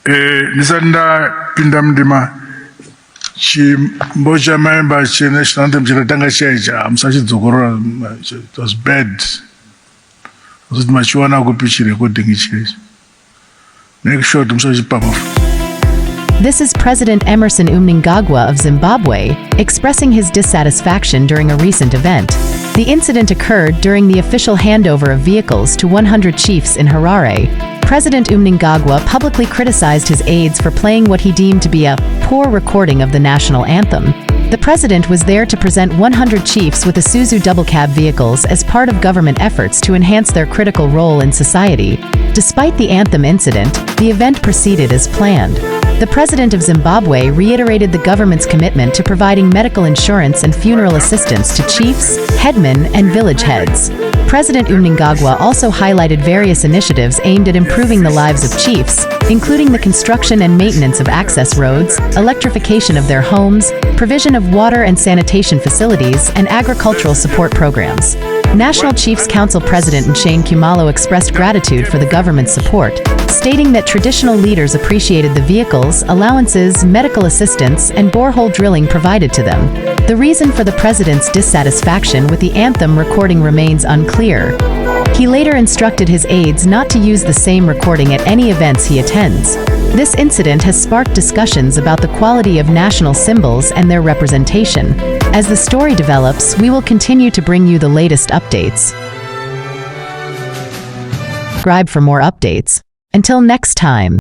Nisanda pinda mdima CHIMBO CHAMAIMBA National Anthem chiratanga chaija musachidzokorola. It was bad. Kuti machiwana kupichi recording ichi. Make sure musachipamu. This is President Emmerson Mnangagwa of Zimbabwe, expressing his dissatisfaction during a recent event. The incident occurred during the official handover of vehicles to 100 chiefs in Harare. President Mnangagwa publicly criticized his aides for playing what he deemed to be a poor recording of the national anthem. The president was there to present 100 chiefs with Isuzu double-cab vehicles as part of government efforts to enhance their critical role in society. Despite the anthem incident, the event proceeded as planned. The president of Zimbabwe reiterated the government's commitment to providing medical insurance and funeral assistance to chiefs, headmen, and village heads. President Mnangagwa also highlighted various initiatives aimed at improving the lives of chiefs, including the construction and maintenance of access roads, electrification of their homes, provision of water and sanitation facilities, and agricultural support programs. National Chiefs Council President Mnangagwa expressed gratitude for the government's support, stating that traditional leaders appreciated the vehicles, allowances, medical assistance, and borehole drilling provided to them. The reason for the president's dissatisfaction with the anthem recording remains unclear. He later instructed his aides not to use the same recording at any events he attends. This incident has sparked discussions about the quality of national symbols and their representation. As the story develops, we will continue to bring you the latest updates. Subscribe for more updates. Until next time.